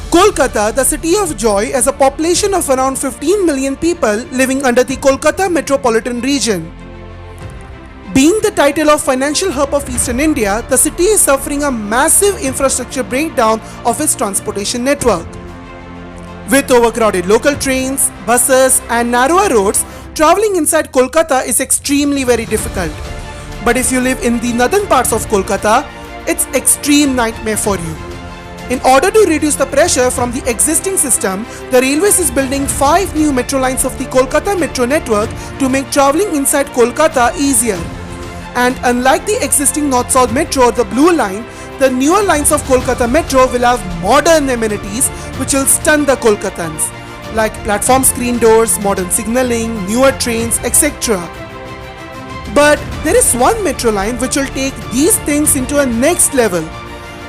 Kolkata, the city of joy, has a population of around 15 million people living under the Kolkata metropolitan region. Being the title of financial hub of Eastern India, the city is suffering a massive infrastructure breakdown of its transportation network. With overcrowded local trains, buses and narrower roads, travelling inside Kolkata is extremely very difficult. But if you live in the northern parts of Kolkata, it's extreme nightmare for you. In order to reduce the pressure from the existing system, the Railways is building 5 new metro lines of the Kolkata Metro network to make travelling inside Kolkata easier. And unlike the existing North-South Metro or the Blue Line, the newer lines of Kolkata Metro will have modern amenities which will stun the Kolkatans, like platform screen doors, modern signalling, newer trains, etc. But there is one metro line which will take these things into a next level.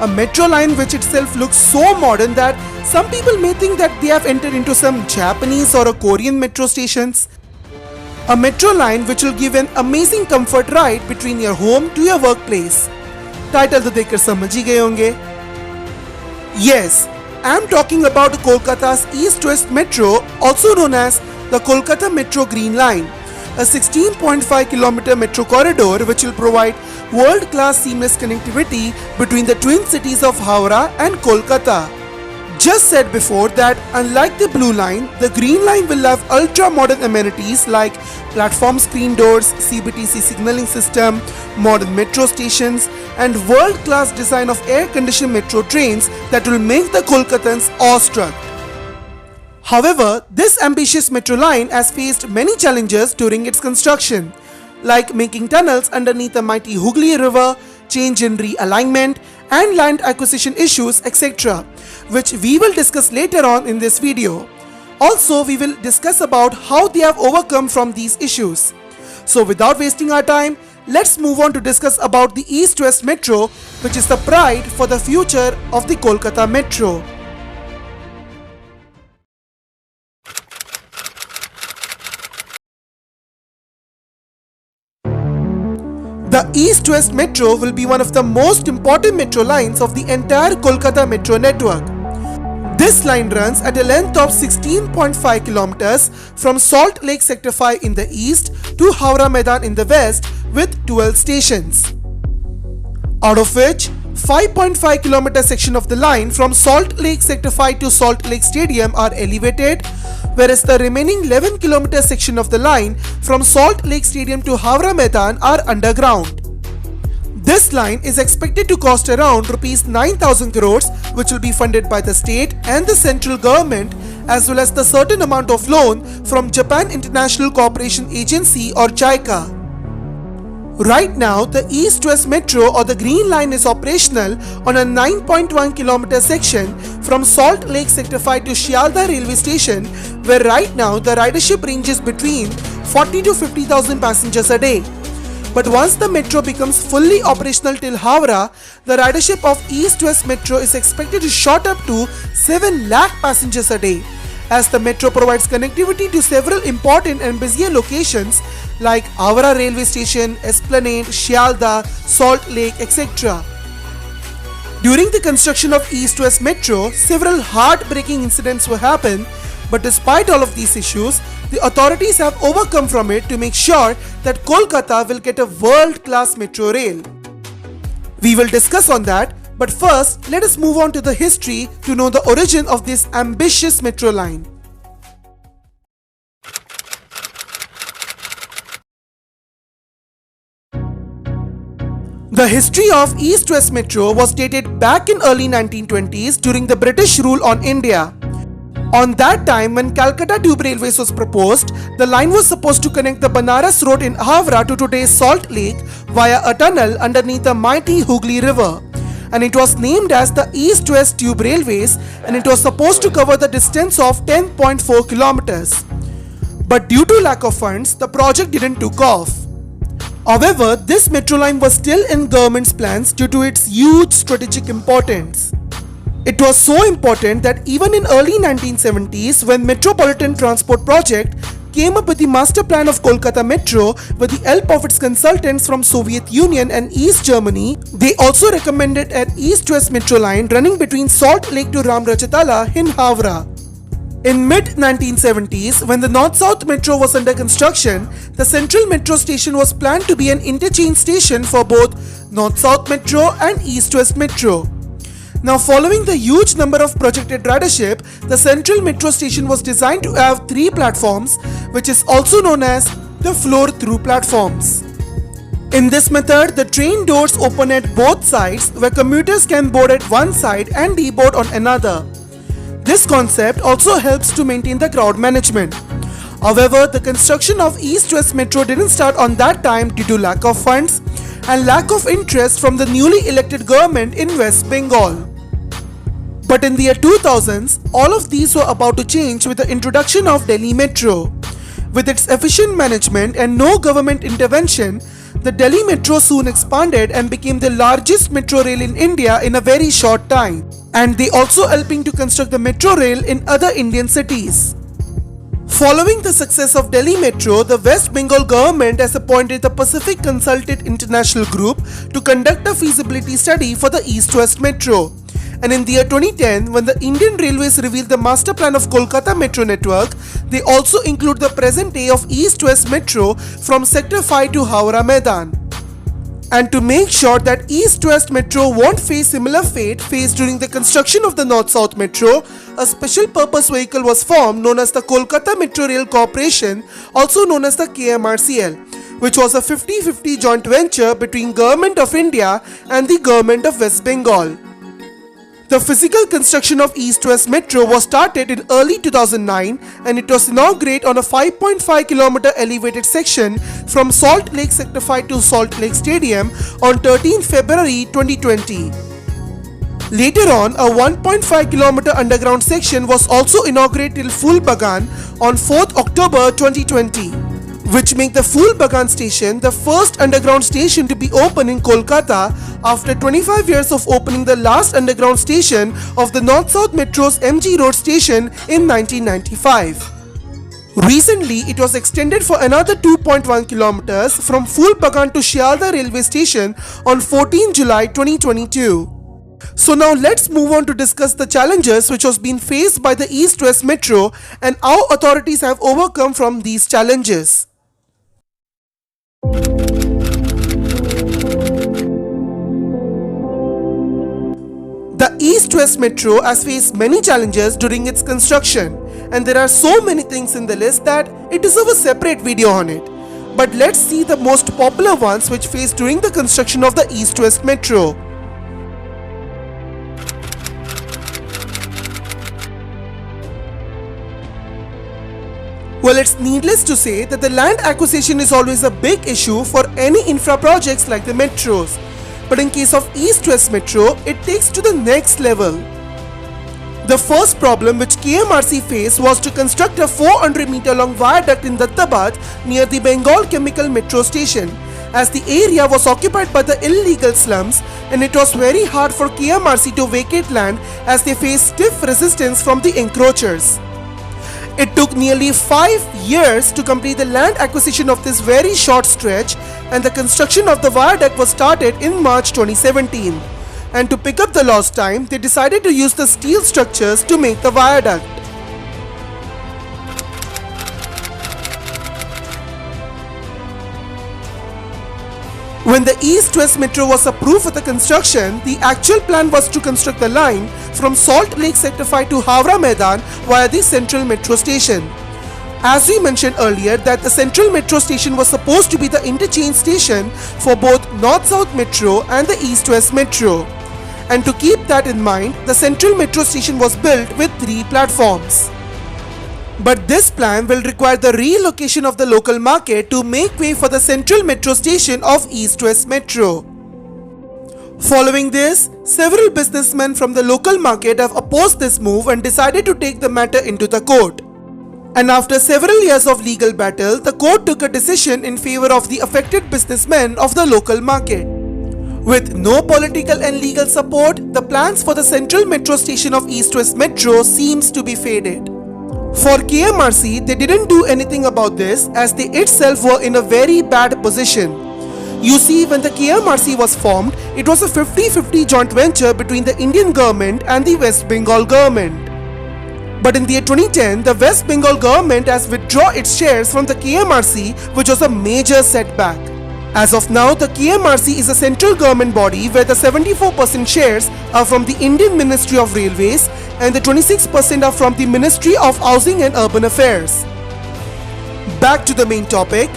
A metro line which itself looks so modern that some people may think that they have entered into some Japanese or a Korean metro stations. A metro line which will give an amazing comfort ride between your home to your workplace. Title to देखकर समझ ही गए होंगे. Yes, I am talking about Kolkata's East-West Metro, also known as the Kolkata Metro Green Line, a 16.5 km metro corridor which will provide world-class seamless connectivity between the twin cities of Howrah and Kolkata. Just said before that unlike the Blue Line, the Green Line will have ultra-modern amenities like platform screen doors, CBTC signalling system, modern metro stations and world-class design of air-conditioned metro trains that will make the Kolkatans awestruck. However, this ambitious metro line has faced many challenges during its construction, like making tunnels underneath the mighty Hooghly River, change in realignment and land acquisition issues, etc., which we will discuss later on in this video. Also, we will discuss about how they have overcome from these issues. So without wasting our time, let's move on to discuss about the East-West Metro, which is the pride for the future of the Kolkata Metro. The East-West Metro will be one of the most important metro lines of the entire Kolkata Metro network. This line runs at a length of 16.5 kilometers from Salt Lake Sector 5 in the east to Howrah Maidan in the west with 12 stations. Out of which, 5.5 kilometer section of the line from Salt Lake Sector 5 to Salt Lake Stadium are elevated, whereas the remaining 11 kilometer section of the line from Salt Lake Stadium to Howrah Maidan are underground. This line is expected to cost around Rs 9,000 crores, which will be funded by the state and the central government, as well as the certain amount of loan from Japan International Cooperation Agency or JICA. Right now, the East-West Metro or the Green Line is operational on a 9.1 km section from Salt Lake Sector 5 to Shialdah Railway Station, where right now the ridership ranges between 40 to 50,000 passengers a day. But once the metro becomes fully operational till Howrah, the ridership of East-West Metro is expected to shoot up to 7 lakh passengers a day, as the metro provides connectivity to several important and busier locations like Howrah Railway Station, Esplanade, Shialdah, Salt Lake, etc. During the construction of East-West Metro, several heartbreaking incidents will happen, but despite all of these issues, the authorities have overcome from it to make sure that Kolkata will get a world-class metro rail. We will discuss on that, but first let us move on to the history to know the origin of this ambitious metro line. The history of East-West Metro was dated back in early 1920s during the British rule on India. On that time, when Calcutta Tube Railways was proposed, the line was supposed to connect the Banaras Road in Howrah to today's Salt Lake via a tunnel underneath the mighty Hooghly River. And it was named as the East-West Tube Railways, and it was supposed to cover the distance of 10.4 kilometers. But due to lack of funds, the project didn't took off. However, this metro line was still in government's plans due to its huge strategic importance. It was so important that even in early 1970s, when Metropolitan Transport Project came up with the master plan of Kolkata Metro with the help of its consultants from Soviet Union and East Germany. They also recommended an east-west metro line running between Salt Lake to Ramrachatala in Howrah. In mid-1970s, when the North-South Metro was under construction, the Central Metro Station was planned to be an interchange station for both North-South Metro and East-West Metro. Now, following the huge number of projected ridership, the Central Metro Station was designed to have 3 platforms, which is also known as the floor-through platforms. In this method, the train doors open at both sides, where commuters can board at one side and deboard on another. This concept also helps to maintain the crowd management. However, the construction of East-West Metro didn't start on that time due to lack of funds and lack of interest from the newly elected government in West Bengal. But in the year 2000s, all of these were about to change with the introduction of Delhi Metro. With its efficient management and no government intervention, the Delhi Metro soon expanded and became the largest metro rail in India in a very short time. And they also helping to construct the metro rail in other Indian cities. Following the success of Delhi Metro, the West Bengal government has appointed the Pacific Consulted International Group to conduct a feasibility study for the East-West Metro. And in the year 2010, when the Indian Railways revealed the master plan of Kolkata Metro network, they also include the present day of East-West Metro from Sector 5 to Howrah Maidan. And to make sure that East-West Metro won't face similar fate faced during the construction of the North-South Metro, a special purpose vehicle was formed known as the Kolkata Metro Rail Corporation, also known as the KMRCL, which was a 50-50 joint venture between Government of India and the Government of West Bengal. The physical construction of East-West Metro was started in early 2009 and it was inaugurated on a 5.5 km elevated section from Salt Lake Sector 5 to Salt Lake Stadium on 13 February 2020. Later on, a 1.5 km underground section was also inaugurated till Phul Bagan on 4th October 2020. Which make the Phul Bagan station the first underground station to be opened in Kolkata after 25 years of opening the last underground station of the North-South Metro's MG Road station in 1995. Recently, it was extended for another 2.1 kilometers from Phul Bagan to Shialda railway station on 14 July 2022. So now let's move on to discuss the challenges which was being faced by the East-West Metro and how authorities have overcome from these challenges. The East-West Metro has faced many challenges during its construction, and there are so many things in the list that it deserves a separate video on it. But let's see the most popular ones which faced during the construction of the East-West Metro. Well, it's needless to say that the land acquisition is always a big issue for any infra projects like the metros. But in case of East-West Metro, it takes to the next level. The first problem which KMRC faced was to construct a 400-meter long viaduct in Dattabad near the Bengal Chemical Metro Station, as the area was occupied by the illegal slums and it was very hard for KMRC to vacate land as they faced stiff resistance from the encroachers. It took nearly 5 years to complete the land acquisition of this very short stretch, and the construction of the viaduct was started in March 2017. And to pick up the lost time, they decided to use the steel structures to make the viaduct. When the East-West Metro was approved for the construction, the actual plan was to construct the line from Salt Lake Sector 5 to Howrah Maidan via the Central Metro Station. As we mentioned earlier that the Central Metro Station was supposed to be the interchange station for both North-South Metro and the East-West Metro. And to keep that in mind, the Central Metro Station was built with 3 platforms. But this plan will require the relocation of the local market to make way for the Central Metro Station of East-West Metro. Following this, several businessmen from the local market have opposed this move and decided to take the matter into the court. And after several years of legal battle, the court took a decision in favor of the affected businessmen of the local market. With no political and legal support, the plans for the Central Metro Station of East-West Metro seems to be faded. For KMRC, they didn't do anything about this as they itself were in a very bad position. You see, when the KMRC was formed, it was a 50-50 joint venture between the Indian government and the West Bengal government. But in the year 2010, the West Bengal government has withdrawn its shares from the KMRC, which was a major setback. As of now, the KMRC is a central government body where the 74% shares are from the Indian Ministry of Railways and the 26% are from the Ministry of Housing and Urban Affairs. Back to the main topic.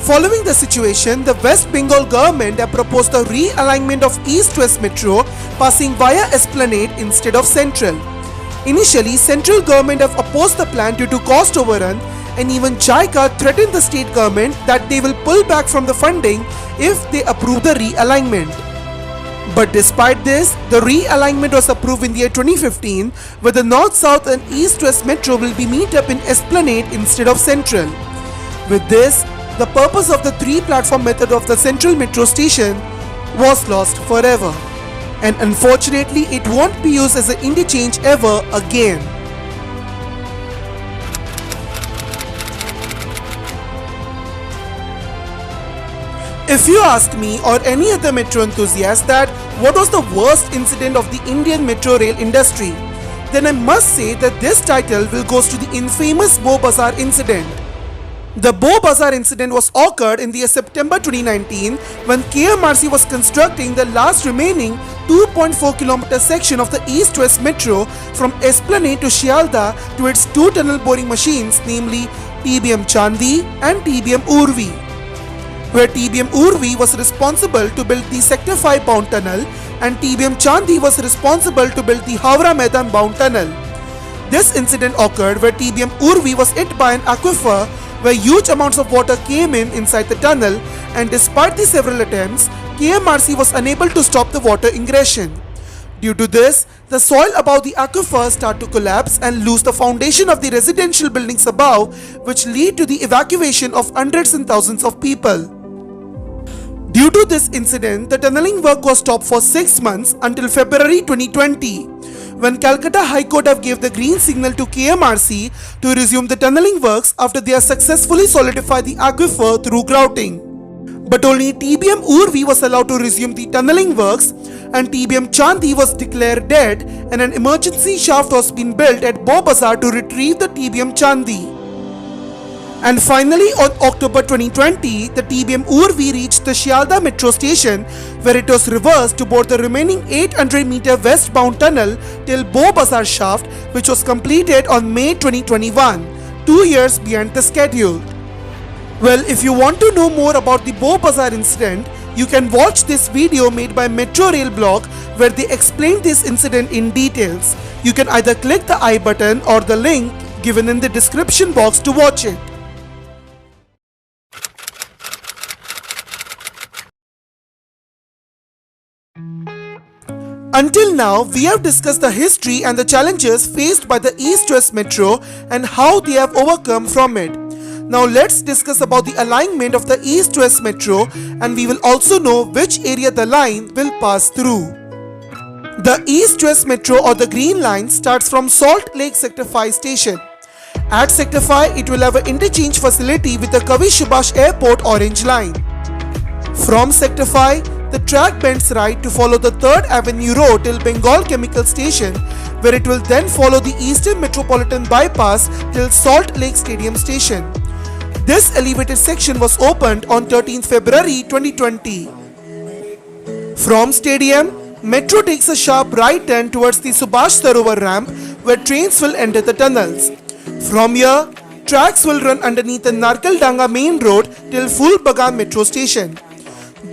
Following the situation, the West Bengal government have proposed the realignment of East-West Metro passing via Esplanade instead of Central. Initially, central government have opposed the plan due to cost overrun, and even JICA threatened the state government that they will pull back from the funding if they approve the realignment. But despite this, the realignment was approved in the year 2015, where the North-South and East-West Metro will be meet up in Esplanade instead of Central. With this, the purpose of the three-platform method of the Central Metro station was lost forever. And unfortunately, it won't be used as an interchange ever again. If you ask me or any other metro enthusiast that what was the worst incident of the Indian metro rail industry, then I must say that this title will go to the infamous Bazar Incident. The Bazar Incident was occurred in the year September 2019 when KMRC was constructing the last remaining 2.4 km section of the East-West Metro from Esplanade to Shialda to its two tunnel boring machines, namely TBM Chandi and TBM Urvi, where TBM Urvi was responsible to build the Sector 5 bound tunnel and TBM Chandi was responsible to build the Howrah Maidan bound tunnel. This incident occurred where TBM Urvi was hit by an aquifer where huge amounts of water came in inside the tunnel, and despite the several attempts, KMRC was unable to stop the water ingression. Due to this, the soil above the aquifer started to collapse and lose the foundation of the residential buildings above, which lead to the evacuation of hundreds and thousands of people. Due to this incident, the tunneling work was stopped for 6 months until February 2020. When Kolkata High Court have gave the green signal to KMRC to resume the tunneling works after they have successfully solidified the aquifer through grouting. But only TBM Urvi was allowed to resume the tunneling works and TBM Chandi was declared dead, and an emergency shaft was being built at Bazar to retrieve the TBM Chandi. And finally, on October 2020, the TBM Urvi reached the Shialda metro station where it was reversed to board the remaining 800-meter westbound tunnel till Bazar shaft, which was completed on May 2021, 2 years behind the schedule. Well, if you want to know more about the Bazar incident, you can watch this video made by Metro Rail blog where they explain this incident in details. You can either click the I button or the link given in the description box to watch it. Until now, we have discussed the history and the challenges faced by the East-West Metro and how they have overcome from it. Now let's discuss about the alignment of the East-West Metro, and we will also know which area the line will pass through. The East-West Metro or the Green Line starts from Salt Lake Sector 5 station. At Sector 5, it will have an interchange facility with the Kavi Subhash Airport Orange Line. From Sector 5, the track bends right to follow the 3rd Avenue Road till Bengal Chemical Station, where it will then follow the Eastern Metropolitan Bypass till Salt Lake Stadium Station. This elevated section was opened on 13th February 2020. From Stadium, Metro takes a sharp right turn towards the Subhash Sarovar ramp where trains will enter the tunnels. From here, tracks will run underneath the Narkaldanga main road till Full Bagan Metro Station.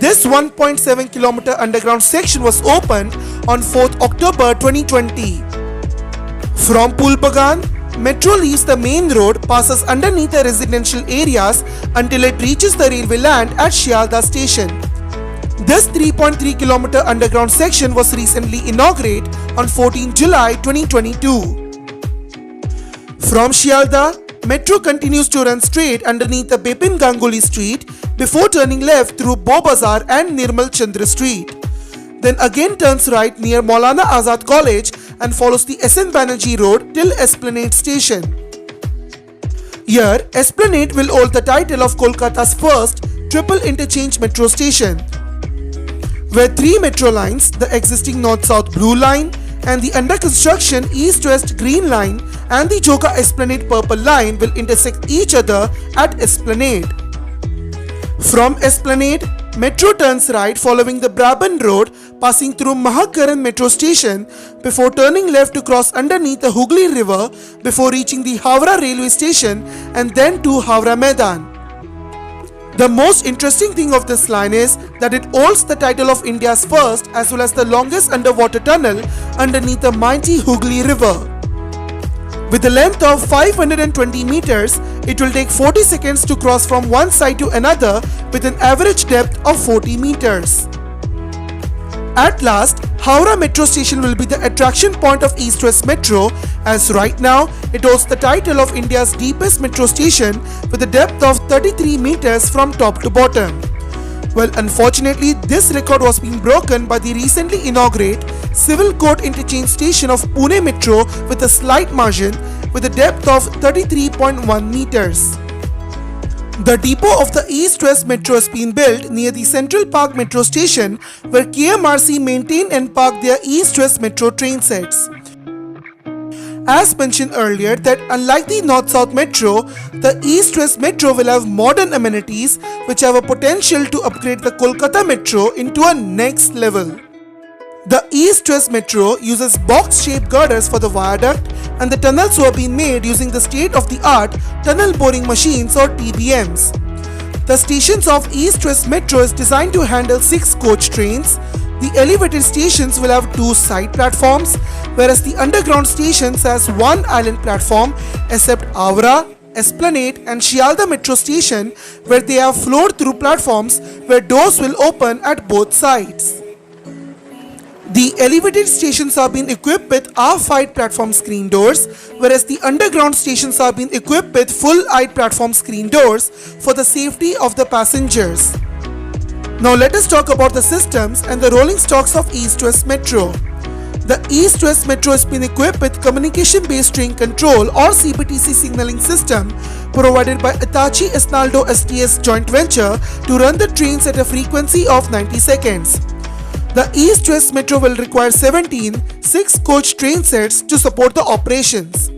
This 1.7 km underground section was opened on 4th October 2020. From Pulbagan, Metro leaves the main road, passes underneath the residential areas until it reaches the railway land at Shialda station. This 3.3 km underground section was recently inaugurated on 14 July 2022. From Shialda, Metro continues to run straight underneath the Bipin Ganguly Street before turning left through Bazar and Nirmal Chandra Street. Then again turns right near Maulana Azad College and follows the SN Banerjee Road till Esplanade Station. Here, Esplanade will hold the title of Kolkata's first triple interchange metro station, where three metro lines, the existing North-South Blue Line and the under construction East-West Green Line and the Joka Esplanade Purple Line will intersect each other at Esplanade. From Esplanade, Metro turns right following the Brabant Road, passing through Mahakaran Metro Station before turning left to cross underneath the Hooghly River before reaching the Howrah Railway Station and then to Howrah Maidan. The most interesting thing of this line is that it holds the title of India's first as well as the longest underwater tunnel underneath the mighty Hooghly River. With a length of 520 meters, it will take 40 seconds to cross from one side to another with an average depth of 40 meters. At last, Howrah Metro Station will be the attraction point of East-West Metro, as right now it holds the title of India's deepest metro station with a depth of 33 meters from top to bottom. Well, unfortunately, this record was being broken by the recently inaugurated Civil Court Interchange Station of Pune Metro with a slight margin with a depth of 33.1 meters. The depot of the East-West Metro has been built near the Central Park Metro Station, where KMRC maintain and park their East-West Metro train sets. As mentioned earlier, that unlike the North-South Metro, the East-West Metro will have modern amenities which have a potential to upgrade the Kolkata Metro into a next level. The East-West Metro uses box-shaped girders for the viaduct, and the tunnels were being made using the state-of-the-art tunnel boring machines or TBMs. The stations of East-West Metro is designed to handle 6 coach trains. The elevated stations will have 2 side platforms, whereas the underground stations has 1 island platform except Howrah, Esplanade and Shialda Metro Station, where they have floor-through platforms where doors will open at both sides. The elevated stations are being equipped with half-height platform screen doors, whereas the underground stations are being equipped with full-height platform screen doors for the safety of the passengers. Now let us talk about the systems and the rolling stocks of East-West Metro. The East-West Metro has been equipped with Communication-Based Train Control or CBTC signaling system provided by Hitachi Esnaldo STS joint venture to run the trains at a frequency of 90 seconds. The East-West Metro will require 17 6-coach train sets to support the operations.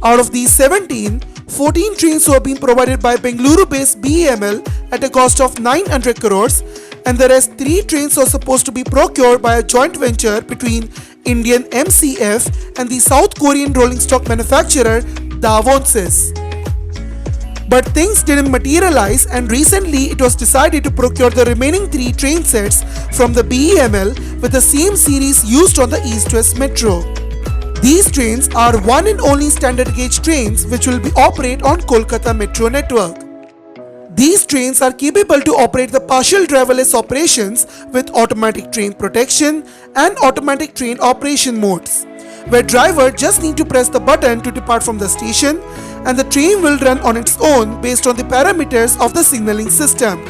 Out of these 17, 14 trains were being provided by Bengaluru-based BEML at a cost of 900 crores, and the rest 3 trains were supposed to be procured by a joint venture between Indian MCF and the South Korean rolling stock manufacturer Davonsys. But things didn't materialize, and recently it was decided to procure the remaining 3 train sets from the BEML with the same series used on the East-West Metro. These trains are one and only standard gauge trains which will be operate on Kolkata Metro network. These trains are capable to operate the partial driverless operations with automatic train protection and automatic train operation modes, where driver just need to press the button to depart from the station and the train will run on its own based on the parameters of the signaling system.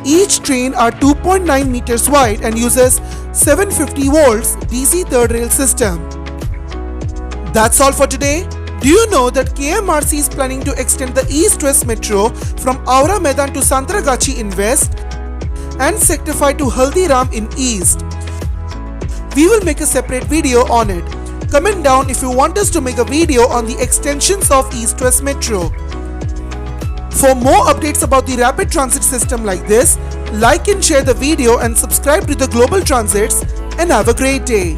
Each train are 2.9 meters wide and uses 750 volts DC third rail system. That's all for today. Do you know that KMRC is planning to extend the East-West Metro from Howrah Maidan to Santragachi in west and Sector 5 to Haldiram in east? We will make a separate video on it. Comment down if you want us to make a video on the extensions of East-West Metro. For more updates about the rapid transit system like this, like and share the video and subscribe to the Global Transits, and have a great day.